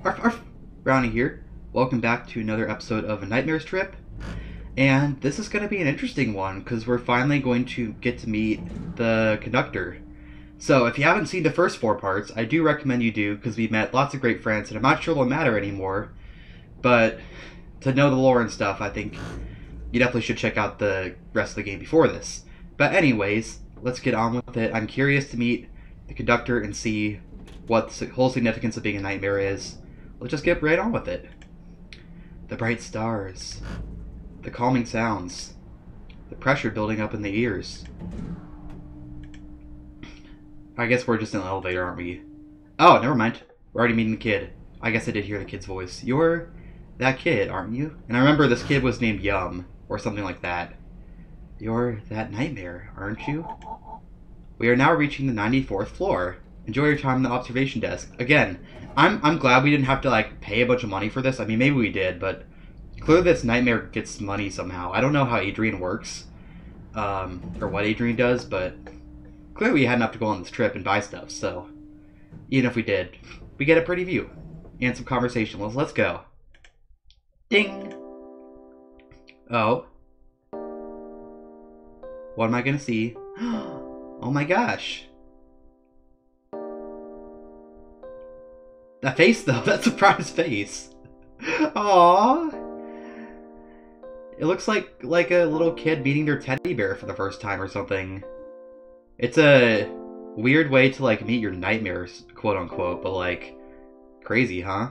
Arf, arf. Brownie here. Welcome back to another episode of A Nightmares Trip. And this is going to be an interesting one because we're finally going to get to meet the conductor. So if you haven't seen the first 4 parts, I do recommend you do because we met lots of great friends and I'm not sure they'll matter anymore. But to know the lore and stuff, I think you definitely should check out the rest of the game before this. But anyways, let's get on with it. I'm curious to meet the conductor and see what the whole significance of being a nightmare is. Let's just get right on with it. The bright stars, the calming sounds, the pressure building up in the ears. I guess we're just in an elevator, aren't we? Oh, never mind. We're already meeting the kid. I guess I did hear the kid's voice. You're that kid, aren't you? And I remember this kid was named Yum, or something like that. You're that nightmare, aren't you? We are now reaching the 94th floor. Enjoy your time on the observation desk. Again, I'm glad we didn't have to like pay a bunch of money for this. I mean, maybe we did, but clearly this nightmare gets money somehow. I don't know how Adrien works, or what Adrien does, but clearly we had enough to go on this trip and buy stuff. So even if we did, we get a pretty view and some conversation. Let's go. Ding. Oh, what am I gonna see? Oh my gosh. That face, though, that surprised face. Aww. It looks like a little kid meeting their teddy bear for the first time or something. It's a weird way to, like, meet your nightmares, quote unquote, but, like, crazy, huh?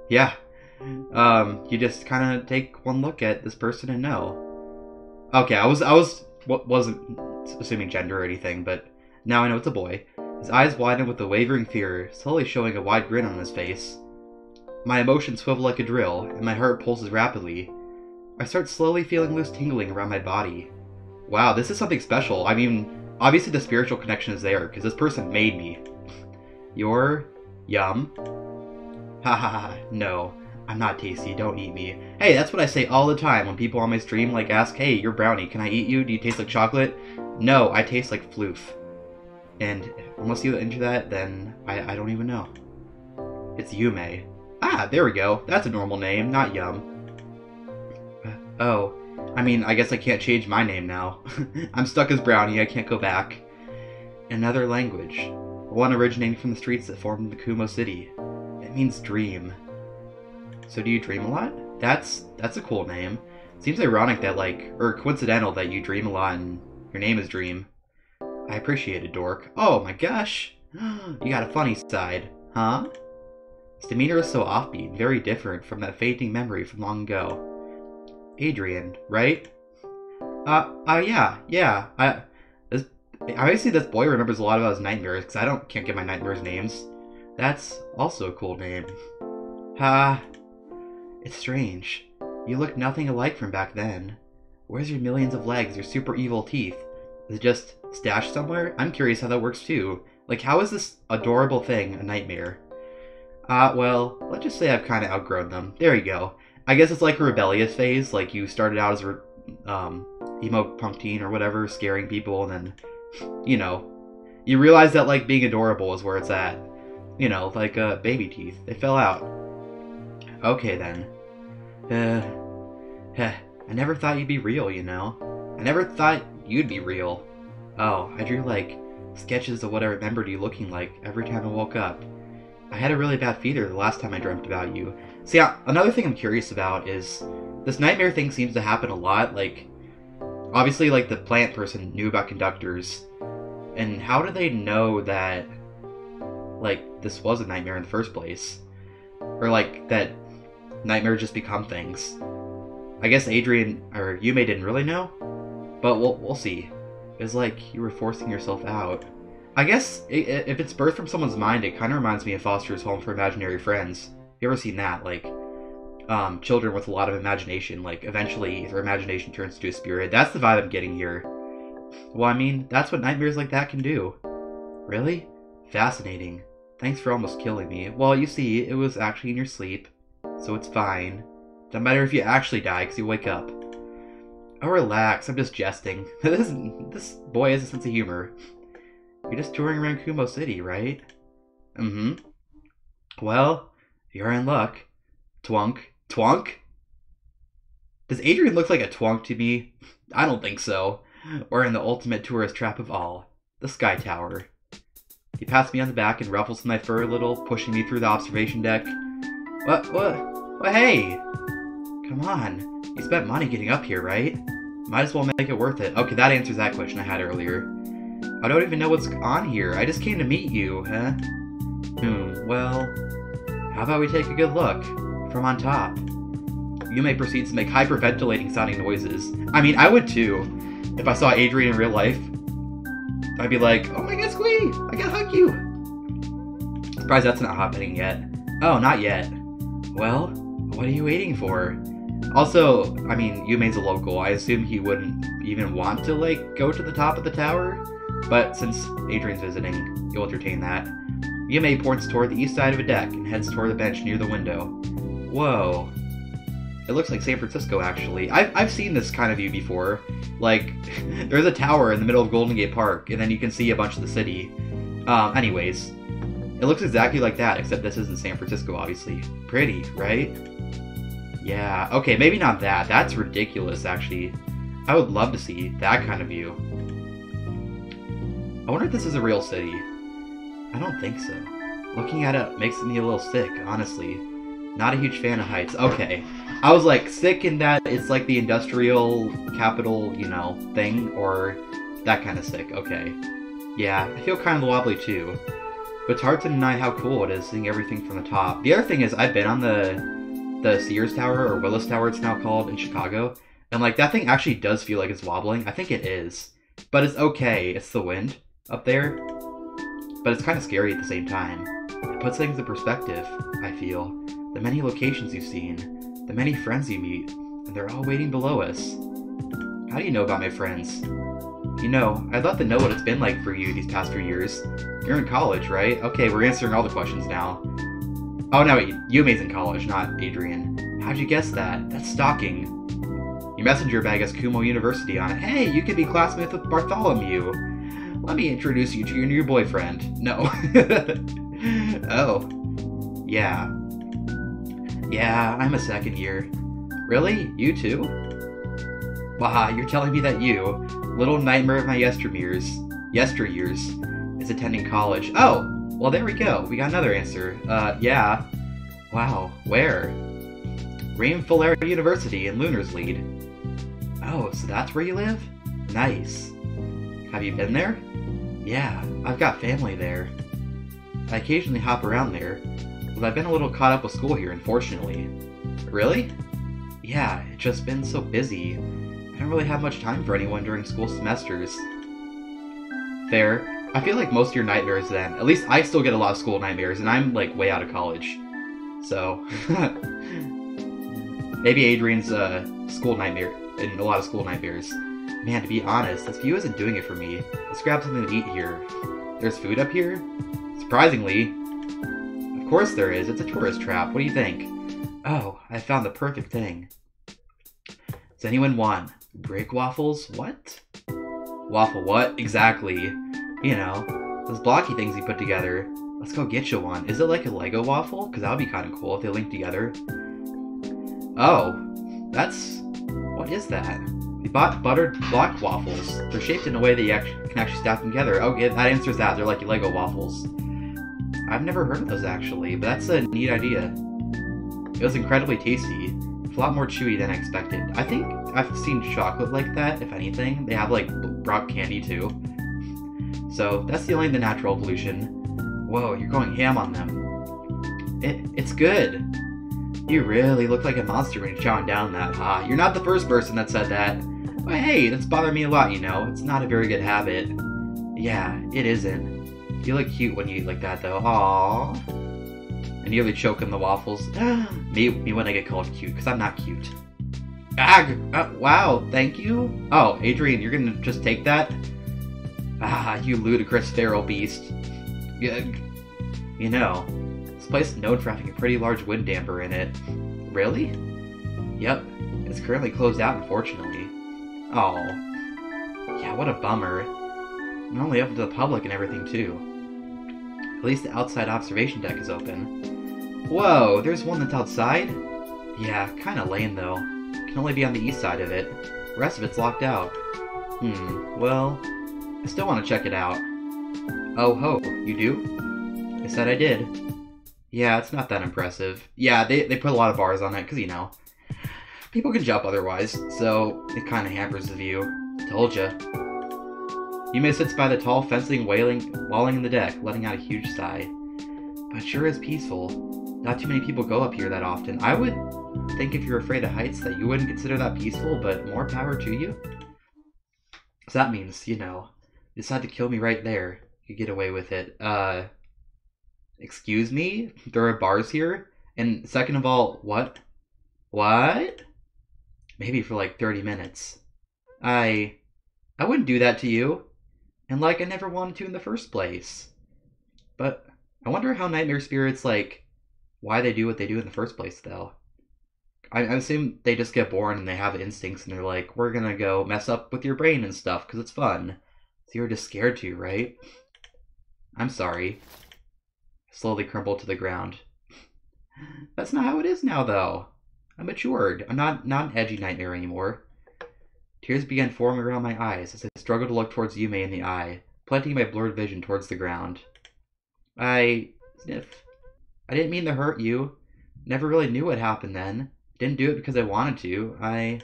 Yeah. You just kind of take one look at this person and know. Okay, I wasn't assuming gender or anything, but now I know it's a boy. His eyes widen with a wavering fear, slowly showing a wide grin on his face. My emotions swivel like a drill, and my heart pulses rapidly. I start slowly feeling loose tingling around my body. Wow, this is something special. I mean, obviously the spiritual connection is there, because this person made me. You're Yum? Ha ha ha, no. I'm not tasty, don't eat me. Hey, that's what I say all the time when people on my stream like ask, hey, you're brownie, can I eat you? Do you taste like chocolate? No, I taste like floof. And unless you enter that, then I don't even know. It's Yume. Ah, there we go. That's a normal name, not Yum. Oh, I mean, I guess I can't change my name now. I'm stuck as Brownie, I can't go back. Another language. One originating from the streets that formed the Kumo city. It means dream. So do you dream a lot? That's a cool name. Seems ironic that, like, or coincidental that you dream a lot and your name is Dream. I appreciate it, dork. Oh my gosh! You got a funny side, huh? His demeanor is so offbeat, very different from that fading memory from long ago. Adrien, right? Yeah. Obviously this boy remembers a lot about his nightmares, because I can't get my nightmares names. That's also a cool name. It's strange. You look nothing alike from back then. Where's your millions of legs, your super evil teeth? Is it just stashed somewhere? I'm curious how that works too. Like, how is this adorable thing a nightmare? Well, let's just say I've kind of outgrown them. There you go. I guess it's like a rebellious phase, like you started out as a, emo punk teen or whatever, scaring people, and then, you know, you realize that, like, being adorable is where it's at. You know, like, baby teeth. They fell out. Okay, then. I never thought you'd be real, you know? I never thought you'd be real. Oh, I drew, like, sketches of what I remembered you looking like every time I woke up. I had a really bad fever the last time I dreamt about you. See, another thing I'm curious about is, this nightmare thing seems to happen a lot, like, obviously, like, the plant person knew about conductors, and how do they know that, like, this was a nightmare in the first place? Or, like, that nightmares just become things. I guess Adrien, or Yume didn't really know, but we'll see. It's like you were forcing yourself out. I guess if it's birthed from someone's mind, it kind of reminds me of Foster's Home for Imaginary Friends. You ever seen that? Like, children with a lot of imagination, like, eventually their imagination turns into a spirit. That's the vibe I'm getting here. Well, I mean, that's what nightmares like that can do. Really? Fascinating. Thanks for almost killing me. Well, you see, it was actually in your sleep, so it's fine. Doesn't matter if you actually die, because you wake up. Oh, relax, I'm just jesting. This boy has a sense of humor. You're just touring around Kumo City, right? Mm-hmm. Well, you're in luck. Twunk. Twunk? Does Adrien look like a twunk to me? I don't think so. We're in the ultimate tourist trap of all, the Sky Tower. He pats me on the back and ruffles my fur a little, pushing me through the observation deck. What, hey! Come on, you spent money getting up here, right? Might as well make it worth it. Okay, that answers that question I had earlier. I don't even know what's on here. I just came to meet you, huh? Well, how about we take a good look from on top? Yume proceeds to make hyperventilating sounding noises. I mean, I would too. If I saw Adrien in real life, I'd be like, oh my god, Squee! I gotta hug you! Surprised that's not happening yet. Oh, not yet. Well, what are you waiting for? Also, I mean, Yume's a local. I assume he wouldn't even want to, like, go to the top of the tower. But since Adrien's visiting, you'll entertain that. Yume points toward the east side of a deck and heads toward the bench near the window. Whoa. It looks like San Francisco, actually. I've seen this kind of view before. Like, there's a tower in the middle of Golden Gate Park, and then you can see a bunch of the city. Anyways, it looks exactly like that, except this isn't San Francisco, obviously. Pretty, right? Yeah, okay, maybe not that. That's ridiculous, actually. I would love to see that kind of view. I wonder if this is a real city. I don't think so. Looking at it makes me a little sick, honestly. Not a huge fan of heights. Okay. I was like, sick in that it's like the industrial capital, you know, thing, or that kind of sick. Okay. Yeah, I feel kind of wobbly too. But it's hard to deny how cool it is seeing everything from the top. The other thing is, I've been on the Sears Tower, or Willis Tower it's now called, in Chicago. And like, that thing actually does feel like it's wobbling. I think it is. But it's okay. It's the wind up there. But it's kind of scary at the same time. It puts things in perspective, I feel. The many locations you've seen, the many friends you meet, and they're all waiting below us. How do you know about my friends? You know, I'd love to know what it's been like for you these past few years. You're in college, right? Okay, we're answering all the questions now. Oh no, wait, Yume's in college, not Adrien. How'd you guess that? That's stalking. Your messenger bag has Kumo University on it. Hey, you could be classmates with Bartholomew. Let me introduce you to your new boyfriend. No. Oh. Yeah. Yeah, I'm a second year. Really? You too? Wow, you're telling me that you, little nightmare of my yesteryears, is attending college. Oh, well there we go. We got another answer. Yeah. Wow, where? Rainfalera University in Lunarsleed. Oh, so that's where you live? Nice. Have you been there? Yeah, I've got family there. I occasionally hop around there, but I've been a little caught up with school here, unfortunately. Really? Yeah, it's just been so busy. I don't really have much time for anyone during school semesters. Fair. I feel like most of your nightmares then, at least I still get a lot of school nightmares, and I'm like way out of college. So, maybe Adrien's school nightmare, and a lot of school nightmares. Man, to be honest, this view isn't doing it for me. Let's grab something to eat here. There's food up here? Surprisingly. Of course there is. It's a tourist trap. What do you think? Oh, I found the perfect thing. Does anyone want brick waffles? What? Waffle what? Exactly. You know, those blocky things you put together. Let's go get you one. Is it like a Lego waffle? Because that would be kind of cool if they link together. Oh, that's... What is that? We bought buttered block waffles. They're shaped in a way that you can actually stack them together. Okay, that answers that. They're like Lego waffles. I've never heard of those actually, but that's a neat idea. It was incredibly tasty. It's a lot more chewy than I expected. I think I've seen chocolate like that, if anything. They have like rock candy too. So that's the natural evolution. Whoa, you're going ham on them. It's good. You really look like a monster when you're chowing down that, huh? You're not the first person that said that. But hey, that's bothered me a lot, you know. It's not a very good habit. Yeah, it isn't. You look cute when you eat like that, though. Aww. I nearly choke on the waffles. me when I get called cute, because I'm not cute. Wow, thank you? Oh, Adrien, you're gonna just take that? Ah, you ludicrous feral beast. You know, this place is known for having a pretty large wind damper in it. Really? Yep, it's currently closed out, unfortunately. Oh, yeah, what a bummer. Normally open to the public and everything, too. least the outside observation deck is open. Whoa, there's one that's outside? Yeah, kinda lame though. Can only be on the east side of it. The rest of it's locked out. Well, I still want to check it out. Oh ho, you do? I said I did. Yeah, it's not that impressive. Yeah, they put a lot of bars on it, because, you know, people can jump otherwise, so it kind of hampers the view. Told ya. Yume sits by the tall fencing, walling in the deck, letting out a huge sigh. But it sure is peaceful. Not too many people go up here that often. I would think if you're afraid of heights that you wouldn't consider that peaceful, but more power to you. So that means, you know, you decide to kill me right there. You get away with it. Excuse me? There are bars here? And second of all, what? What? Maybe for like 30 minutes. I wouldn't do that to you. And like I never wanted to in the first place. But I wonder how nightmare spirits, like, why they do what they do in the first place, though. I assume they just get born and they have instincts and they're like, we're gonna go mess up with your brain and stuff because it's fun. So you're just scared to, right? I'm sorry. Slowly crumble to the ground. That's not how it is now, though. I'm matured. I'm not an edgy nightmare anymore. Tears began forming around my eyes as I struggled to look towards Yume in the eye, planting my blurred vision towards the ground. I sniff. I didn't mean to hurt you. Never really knew what happened then. Didn't do it because I wanted to. I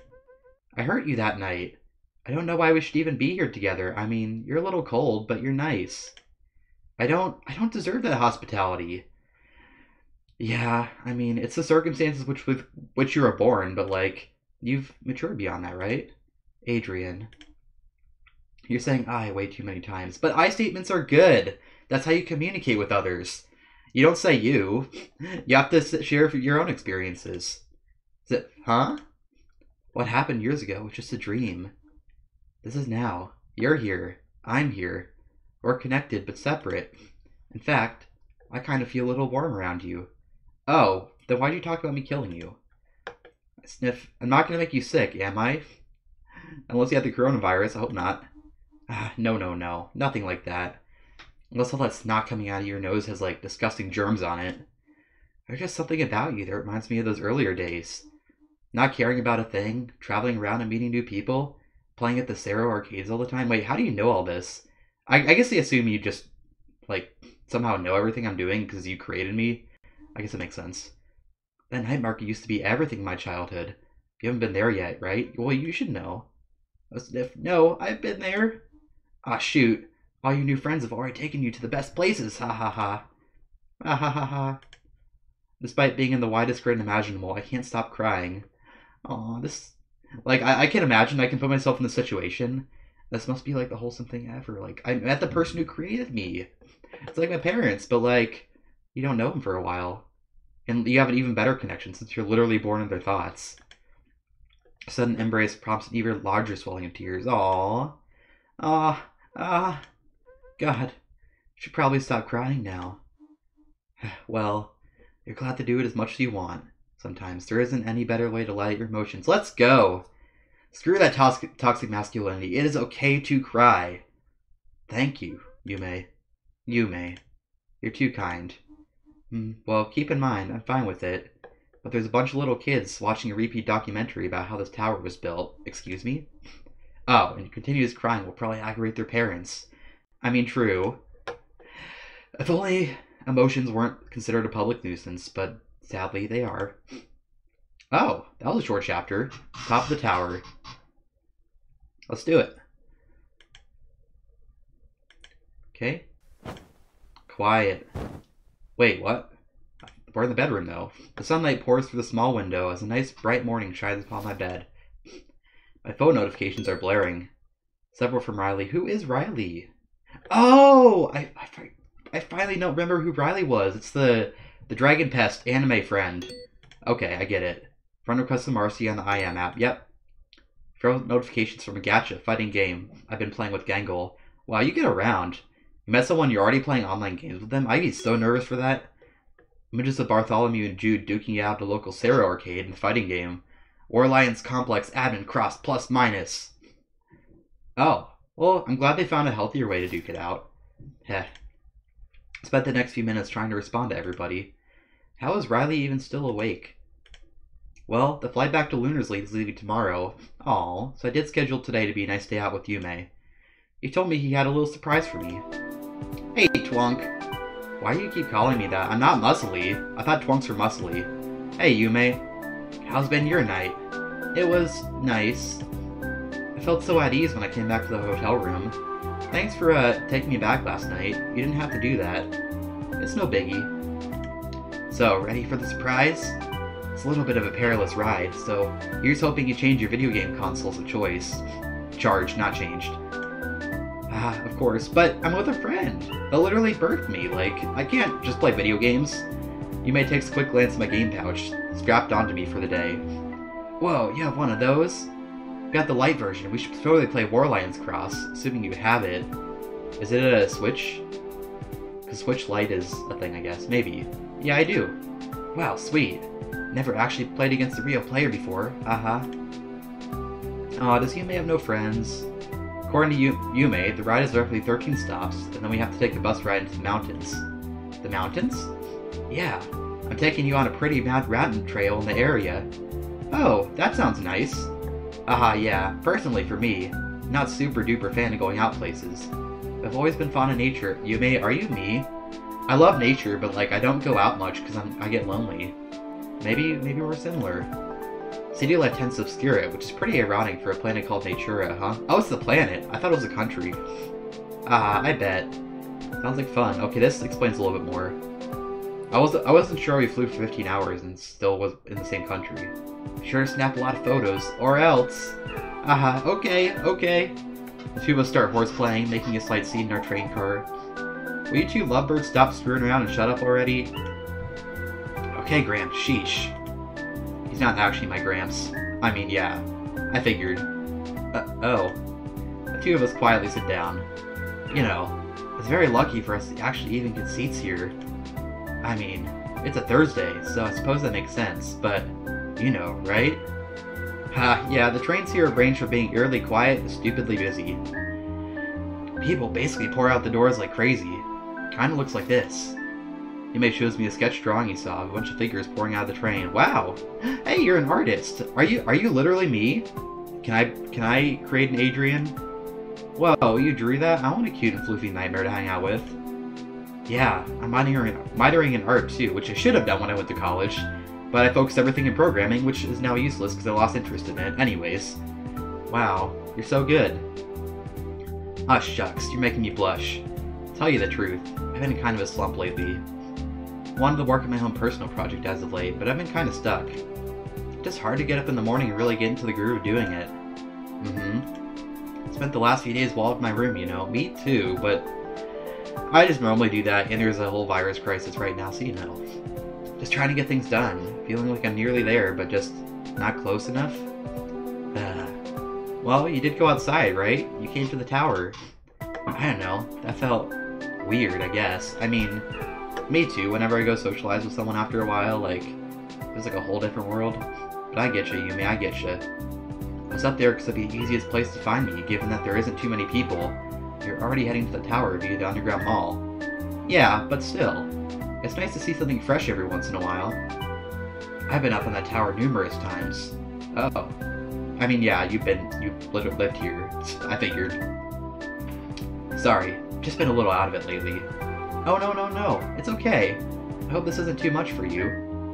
hurt you that night. I don't know why we should even be here together. I mean, you're a little cold, but you're nice. I don't deserve that hospitality. Yeah, I mean, it's the circumstances with which you were born, but like, you've matured beyond that, right? Adrien. You're saying I way too many times, but I statements are good. That's how you communicate with others. You don't say you. You have to share your own experiences. Is it, huh? What happened years ago was just a dream. This is now. You're here. I'm here. We're connected but separate. In fact, I kind of feel a little warm around you. Oh, then why'd you talk about me killing you? I sniff. I'm not going to make you sick, am I? Unless you have the coronavirus, I hope not. No. Nothing like that. Unless all that snot coming out of your nose has, like, disgusting germs on it. There's just something about you that reminds me of those earlier days. Not caring about a thing, traveling around and meeting new people, playing at the Cerro arcades all the time. Wait, how do you know all this? I guess they assume you just, like, somehow know everything I'm doing because you created me. I guess it makes sense. That night market used to be everything in my childhood. You haven't been there yet, right? Well, you should know. No, I've been there. Ah, shoot. All your new friends have already taken you to the best places. Ha ha ha. Ha ha ha ha. Despite being in the widest grin imaginable, I can't stop crying. Aw, this... Like, I can't imagine I can put myself in this situation. This must be, like, the wholesome thing ever. Like, I met the person who created me. It's like my parents, but, like, you don't know them for a while. And you have an even better connection since you're literally born in their thoughts. Sudden embrace prompts an even larger swelling of tears. Aww. God. Should probably stop crying now. Well, you're glad to do it as much as you want. Sometimes there isn't any better way to let out your emotions. Let's go! Screw that toxic masculinity. It is okay to cry. Thank you, Yume. You're too kind. Well, keep in mind, I'm fine with it. But there's a bunch of little kids watching a repeat documentary about how this tower was built. Excuse me? Oh, and continuous crying will probably aggravate their parents. I mean, true. If only emotions weren't considered a public nuisance, but sadly they are. Oh, that was a short chapter. Top of the tower. Let's do it. Okay. Quiet. Wait, what? We're in the bedroom, though. The sunlight pours through the small window as a nice bright morning shines upon my bed. My phone notifications are blaring. Several from Riley. Who is Riley? Oh! I finally don't remember who Riley was. It's the Dragon Pest anime friend. Okay, I get it. Friend request to Marcy on the IM app. Yep. Phone notifications from a gacha fighting game I've been playing with Gangle. Wow, you get around. You met someone you're already playing online games with them? I'd be so nervous for that. Images of Bartholomew and Jude duking it out at the local Cerro arcade in the fighting game. War Alliance Complex admin cross plus minus. Oh, well, I'm glad they found a healthier way to duke it out. Heh. Spent the next few minutes trying to respond to everybody. How is Riley even still awake? Well, the flight back to Lunarsley is leaving tomorrow. Aw, so I did schedule today to be a nice day out with Yume. He told me he had a little surprise for me. Hey, Twunk. Why do you keep calling me that? I'm not muscly. I thought Twunks were muscly. Hey, Yume. How's been your night? It was nice. I felt so at ease when I came back to the hotel room. Thanks for taking me back last night. You didn't have to do that. It's no biggie. So, ready for the surprise? It's a little bit of a perilous ride, so here's hoping you change your video game consoles of choice. Charged, not changed. Ah, of course, but I'm with a friend. They'll literally birth me, like, I can't just play video games. Yume takes a quick glance at my game pouch, strapped onto me for the day. Whoa, you have one of those? Got the light version. We should totally play War Lions Cross, assuming you have it. Is it a Switch? Because Switch Lite is a thing, I guess. Maybe. Yeah, I do. Wow, sweet. Never actually played against a real player before. Aw, does Yume have no friends? According to Yume, the ride is roughly 13 stops, and then we have to take the bus ride into the mountains. The mountains? Yeah. I'm taking you on a pretty mad mountain trail in the area. Oh, that sounds nice. Yeah. Personally, for me, not super duper fan of going out places. I've always been fond of nature. Yume, are you me? I love nature, but like I don't go out much because I get lonely. Maybe we're similar. City Life tends to obscure it, which is pretty ironic for a planet called Natura, huh? Oh, it's the planet. I thought it was a country. I bet. Sounds like fun. Okay, this explains a little bit more. I wasn't sure we flew for 15 hours and still was in the same country. Sure to snap a lot of photos, or else. Okay. The two of us start horseplaying, making a slight scene in our train car. Will you two lovebirds stop screwing around and shut up already? Okay, Gramps, sheesh. He's not actually my Gramps. I mean, yeah. I figured. Oh. The two of us quietly sit down. You know, it's very lucky for us to actually even get seats here. I mean, it's a Thursday, so I suppose that makes sense, but, you know, right? Yeah, the trains here range from being eerily quiet to stupidly busy. People basically pour out the doors like crazy. Kinda looks like this. Yume shows me a sketch drawing he saw of a bunch of figures pouring out of the train. Wow! Hey, you're an artist! Are you literally me? Can I create an Adrien? Whoa, you drew that? I want a cute and floofy nightmare to hang out with. Yeah, I'm minoring in art too, which I should have done when I went to college. But I focused everything in programming, which is now useless because I lost interest in it. Anyways. Wow, you're so good. Ah, shucks, you're making me blush. Tell you the truth, I've been in kind of a slump lately. Wanted to work on my own personal project as of late, but I've been kind of stuck. It's just hard to get up in the morning and really get into the groove of doing it. Spent the last few days walled in my room, you know. Me too, but I just normally do that, and there's a whole virus crisis right now, so you know. Just trying to get things done. Feeling like I'm nearly there, but just not close enough. Well, you did go outside, right? You came to the tower. I don't know. That felt weird, I guess. I mean, me too. Whenever I go socialize with someone after a while, like, it's like a whole different world. But I get you, Yume, I get you. I was up there because it's the easiest place to find me, given that there isn't too many people. You're already heading to the tower via the underground mall. Yeah, but still. It's nice to see something fresh every once in a while. I've been up on that tower numerous times. Oh. I mean, yeah, you've lived here. I figured. Sorry, just been a little out of it lately. Oh, no. It's okay. I hope this isn't too much for you.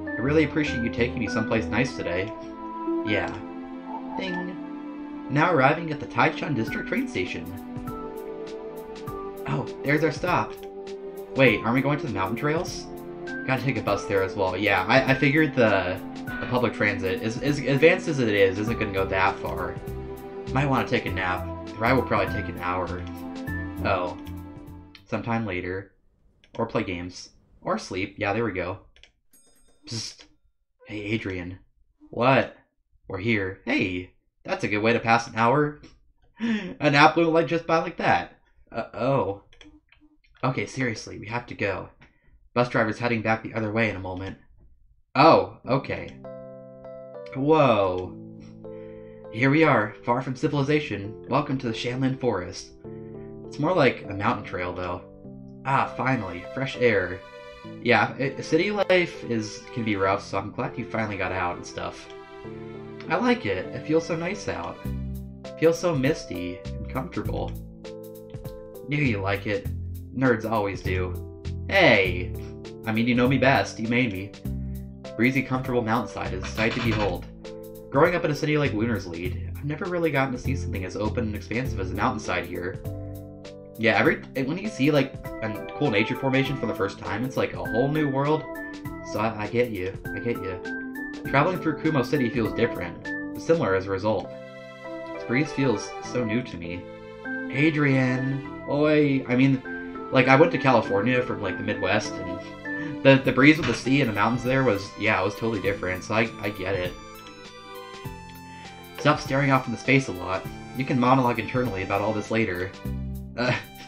I really appreciate you taking me someplace nice today. Yeah. Ding. Now arriving at the Taichan District train station. Oh, there's our stop. Wait, aren't we going to the mountain trails? Gotta take a bus there as well. Yeah, I figured the public transit, as advanced as it is, isn't gonna go that far. Might want to take a nap. The ride will probably take an hour. Oh. Sometime later. Or play games. Or sleep. Yeah, there we go. Psst. Hey, Adrien. What? We're here. Hey, that's a good way to pass an hour. A nap blew like just by like that. Oh. Okay, seriously, we have to go. Bus driver's heading back the other way in a moment. Oh, okay. Whoa. Here we are, far from civilization. Welcome to the Shanlin Forest. It's more like a mountain trail, though. Ah, finally, fresh air. Yeah, city life can be rough, so I'm glad you finally got out and stuff. I like it. It feels so nice out. It feels so misty and comfortable. Knew you like it. Nerds always do. Hey! I mean, you know me best. You made me. Breezy, comfortable mountainside is a sight to behold. Growing up in a city like Lunarsleed, I've never really gotten to see something as open and expansive as a mountainside here. Yeah, when you see like a cool nature formation for the first time, it's like a whole new world. So I get you. I get you. Traveling through Kumo City feels different, but similar as a result. This breeze feels so new to me. Adrien! Oi! I mean, like, I went to California from, like, the Midwest, and the breeze with the sea and the mountains there was, yeah, it was totally different, so I get it. Stop staring off into space a lot. You can monologue internally about all this later.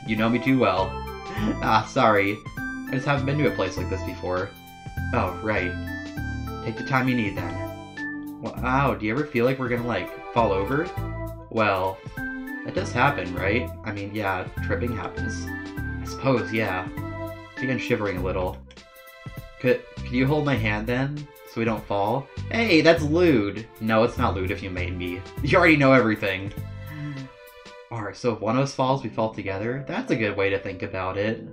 You know me too well. Ah, sorry. I just haven't been to a place like this before. Oh, right. Take the time you need, then. Wow, do you ever feel like we're gonna, like, fall over? Well, that does happen, right? I mean, yeah, tripping happens. I suppose, yeah. I began shivering a little. Could you hold my hand, then? So we don't fall? Hey, that's lewd! No, it's not lewd if you made me. You already know everything. Alright, so if one of us falls, we fall together? That's a good way to think about it.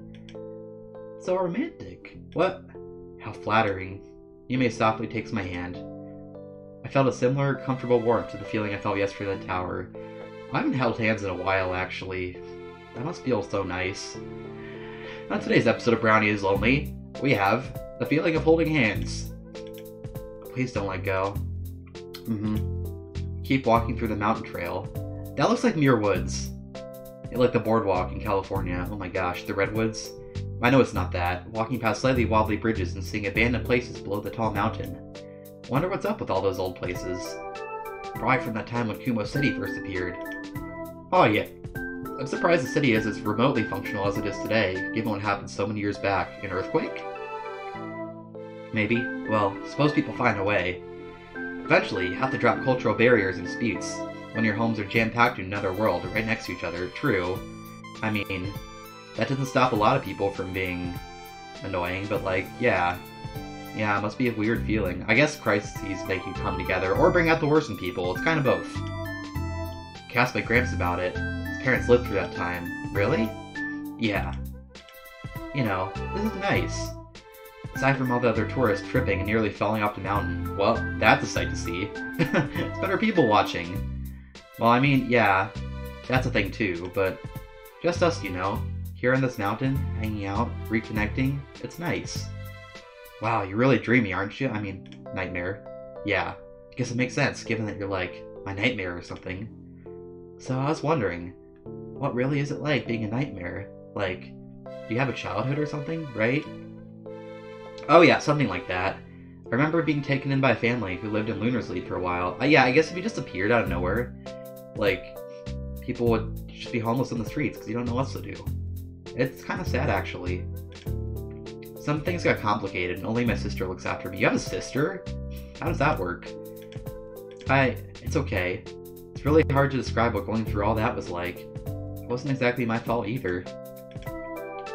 So romantic. What? How flattering. Yume softly takes my hand. I felt a similar, comfortable warmth to the feeling I felt yesterday at the tower. I haven't held hands in a while, actually. That must feel so nice. On today's episode of Brownie is Lonely, we have the feeling of holding hands. Please don't let go. Keep walking through the mountain trail. That looks like Muir Woods. Like the boardwalk in California. Oh my gosh, the redwoods. I know it's not that. Walking past slightly wobbly bridges and seeing abandoned places below the tall mountain. Wonder what's up with all those old places. Probably from that time when Kumo City first appeared. Oh yeah. I'm surprised the city is as remotely functional as it is today, given what happened so many years back. An earthquake? Maybe. Well, suppose people find a way. Eventually, you have to drop cultural barriers and disputes. When your homes are jam-packed in another world, right next to each other, true. I mean, that doesn't stop a lot of people from being annoying, but like, yeah. Yeah, it must be a weird feeling. I guess crises make you come together, or bring out the worst in people. It's kind of both. I asked my Gramps about it. His parents lived through that time. Really? Yeah. You know, this is nice. Aside from all the other tourists tripping and nearly falling off the mountain, well, that's a sight to see. It's better people watching. Well, I mean, yeah, that's a thing too, but just us, you know, here on this mountain, hanging out, reconnecting, it's nice. Wow, you're really dreamy, aren't you? I mean, nightmare. Yeah, I guess it makes sense, given that you're like, my nightmare or something. So I was wondering, what really is it like being a nightmare? Like, do you have a childhood or something, right? Oh yeah, something like that. I remember being taken in by a family who lived in Lunarsleed for a while. Yeah, I guess if you just appeared out of nowhere, like, people would just be homeless in the streets because you don't know what to do. It's kind of sad, actually. Some things got complicated, and only my sister looks after me. You have a sister? How does that work? It's okay. It's really hard to describe what going through all that was like. It wasn't exactly my fault either.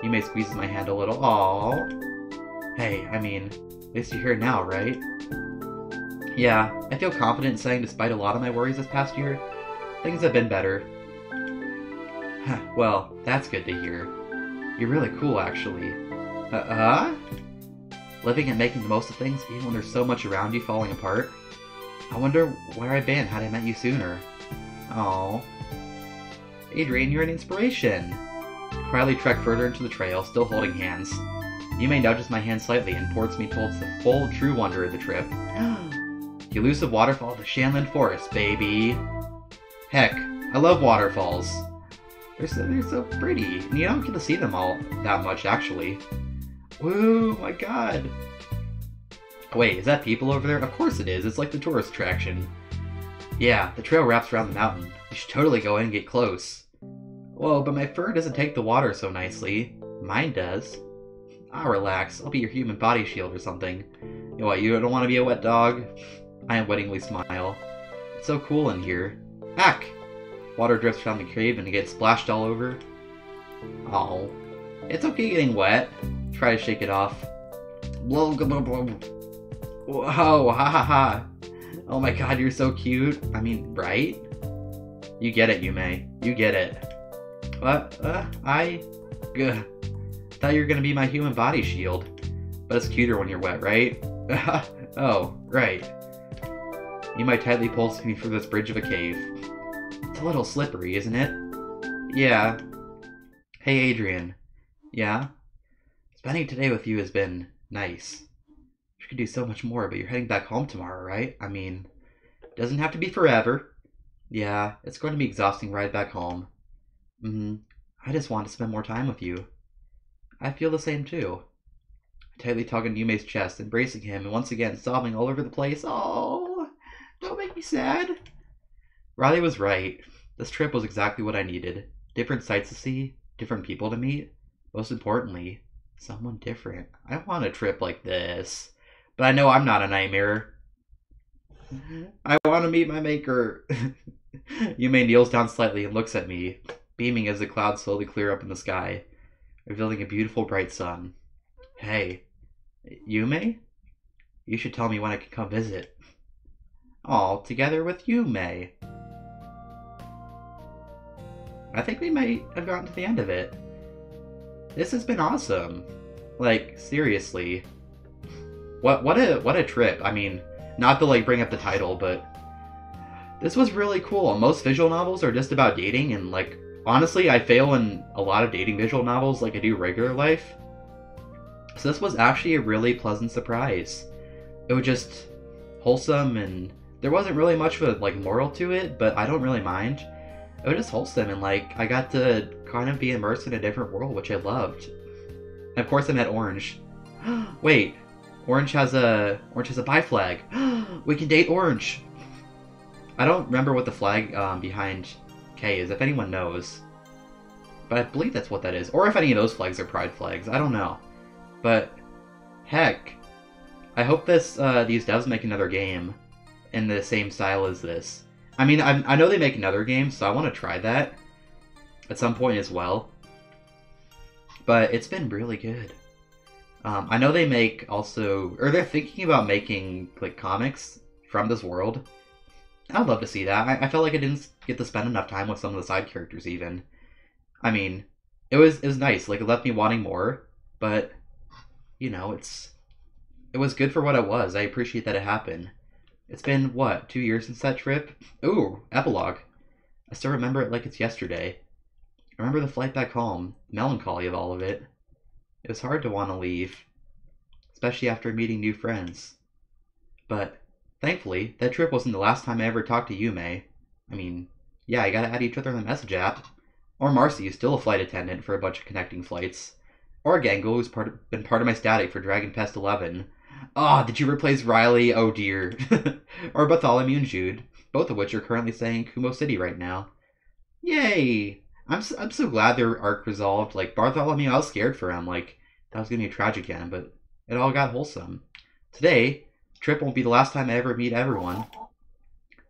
Yume squeezes my hand a little. Aww. Hey, I mean, at least you're here now, right? Yeah, I feel confident in saying despite a lot of my worries this past year, things have been better. Well, that's good to hear. You're really cool, actually. Living and making the most of things, even when there's so much around you falling apart. I wonder where I'd been had I met you sooner. Aww. Adrien, you're an inspiration. Riley trekked further into the trail, still holding hands. Yume nudges my hand slightly and ports me towards the full, true wonder of the trip. The elusive waterfall of the Shanland Forest, baby. Heck, I love waterfalls. They're so pretty, and you don't get to see them all that much, actually. Woo, my god. Wait, is that people over there? Of course it is, it's like the tourist attraction. Yeah, the trail wraps around the mountain. You should totally go in and get close. Whoa, but my fur doesn't take the water so nicely. Mine does. Ah, relax. I'll be your human body shield or something. You know what, you don't want to be a wet dog? I unwittingly smile. It's so cool in here. Heck! Water drifts around the cave and it gets splashed all over. Oh. It's okay getting wet. Try to shake it off. Whoa, ha ha ha. Oh my god, you're so cute. I mean, right? You get it, Yume. You get it. What? I thought you were gonna be my human body shield. But it's cuter when you're wet, right? Oh, right. You might tightly pulse me through this bridge of a cave. It's a little slippery, isn't it? Yeah. Hey, Adrien. Yeah? Spending today with you has been nice. You could do so much more, but you're heading back home tomorrow, right? I mean, it doesn't have to be forever. Yeah, it's going to be exhausting ride back home. I just want to spend more time with you. I feel the same too. Tightly tugging Yume's chest, embracing him, and once again sobbing all over the place. Oh, don't make me sad. Riley was right. This trip was exactly what I needed. Different sights to see, different people to meet. Most importantly, someone different. I want a trip like this. But I know I'm not a nightmare. I want to meet my maker. Yume kneels down slightly and looks at me, beaming as the clouds slowly clear up in the sky, revealing a beautiful bright sun. Hey, Yume? You should tell me when I can come visit. All together with Yume. I think we might have gotten to the end of it. This has been awesome. Like, seriously. What a trip. I mean, not to like bring up the title, but this was really cool. Most visual novels are just about dating, and like, honestly, I fail in a lot of dating visual novels like I do regular life. So this was actually a really pleasant surprise. It was just wholesome, and there wasn't really much of a like moral to it, but I don't really mind. It was just wholesome, and like I got to kind of be immersed in a different world, which I loved. And of course I met Orange. Wait, Orange has a bi flag. We can date Orange. I don't remember what the flag behind K is, if anyone knows. But I believe that's what that is. Or if any of those flags are pride flags, I don't know. But heck, I hope these devs make another game in the same style as this. I mean, I know they make another game, so I want to try that at some point as well. But it's been really good. I know they make also, or they're thinking about making like comics from this world. I'd love to see that. I felt like I didn't get to spend enough time with some of the side characters even. I mean, it was nice. Like, it left me wanting more, but you know, it was good for what it was. I appreciate that it happened. It's been, what, 2 years since that trip? Ooh, epilogue. I still remember it like it's yesterday. I remember the flight back home, melancholy of all of it. It was hard to want to leave, especially after meeting new friends. But thankfully, that trip wasn't the last time I ever talked to Yume. I mean, yeah, I gotta add each other in the message app. Or Marcy, who's still a flight attendant for a bunch of connecting flights. Or Gangle, who's been part of my static for Dragon Pest 11. Ah, did you replace Riley? Oh dear. Or Bartholomew and Jude, both of which are currently staying in Kumo City right now. Yay! I'm so glad their arc resolved. Like, Bartholomew, I was scared for him. Like, that was gonna be a tragic end, but it all got wholesome. Today, the trip won't be the last time I ever meet everyone.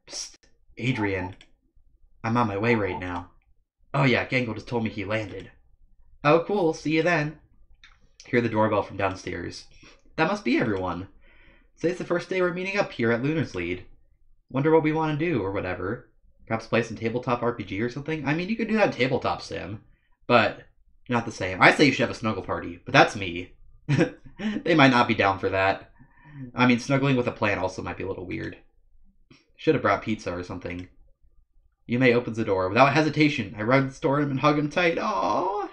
Psst, Adrien. I'm on my way right now. Oh yeah, Gangle just told me he landed. Oh cool, see you then. Hear the doorbell from downstairs. That must be everyone. Today's the first day we're meeting up here at Lunar's Lead. Wonder what we want to do, or whatever. Perhaps play some tabletop RPG or something? I mean, you could do that in Tabletop Sim, but not the same. I say you should have a snuggle party, but that's me. They might not be down for that. I mean, snuggling with a plant also might be a little weird. Should have brought pizza or something. Yume opens the door. Without hesitation, I run toward him and hug him tight. Aww,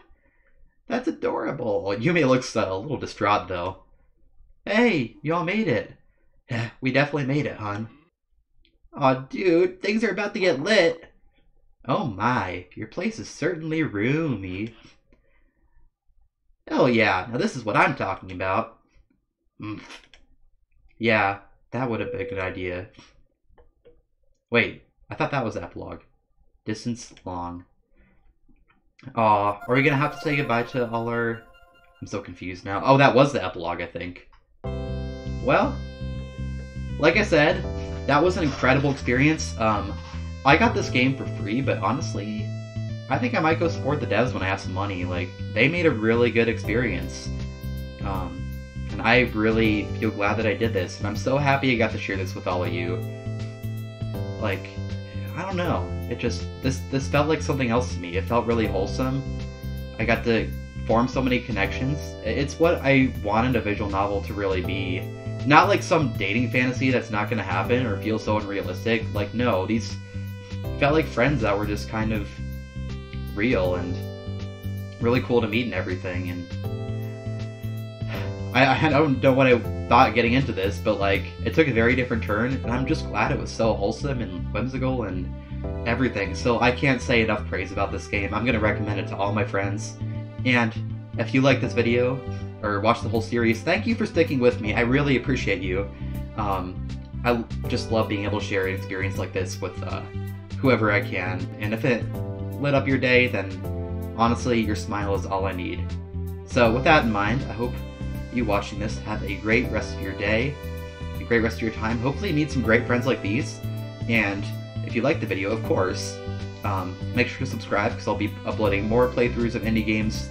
that's adorable. Yume looks a little distraught, though. Hey, y'all made it. We definitely made it, hon. Aw, dude, things are about to get lit. Oh my, your place is certainly roomy. Oh yeah, now this is what I'm talking about. Yeah, that would have been a good idea. Wait, I thought that was epilogue. Distance long. Aw, are we gonna have to say goodbye to all our... I'm so confused now. Oh, that was the epilogue, I think. Well, like I said, that was an incredible experience. I got this game for free, but honestly, I think I might go support the devs when I have some money. Like, they made a really good experience. And I really feel glad that I did this. And I'm so happy I got to share this with all of you. Like, I don't know. It just, this felt like something else to me. It felt really wholesome. I got to form so many connections. It's what I wanted a visual novel to really be. Not like some dating fantasy that's not going to happen or feel so unrealistic. Like, no, these felt like friends that were just kind of real and really cool to meet and everything. And I don't know what I thought getting into this, but like, it took a very different turn, and I'm just glad it was so wholesome and whimsical and everything. So I can't say enough praise about this game. I'm going to recommend it to all my friends. And if you like this video, or watch the whole series, thank you for sticking with me. I really appreciate you. I just love being able to share an experience like this with whoever I can. And if it lit up your day, then honestly, your smile is all I need. So with that in mind, I hope you watching this have a great rest of your day, a great rest of your time. Hopefully you meet some great friends like these. And if you like the video, of course, make sure to subscribe, because I'll be uploading more playthroughs of indie games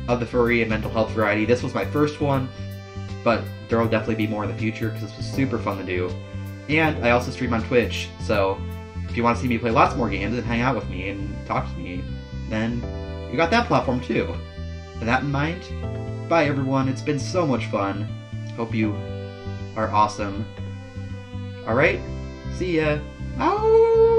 of the furry and mental health variety. This was my first one, but there will definitely be more in the future, because this was super fun to do. And I also stream on Twitch, so if you want to see me play lots more games and hang out with me and talk to me, then you got that platform too. With that in mind, bye everyone, it's been so much fun. Hope you are awesome. Alright, see ya. Ow!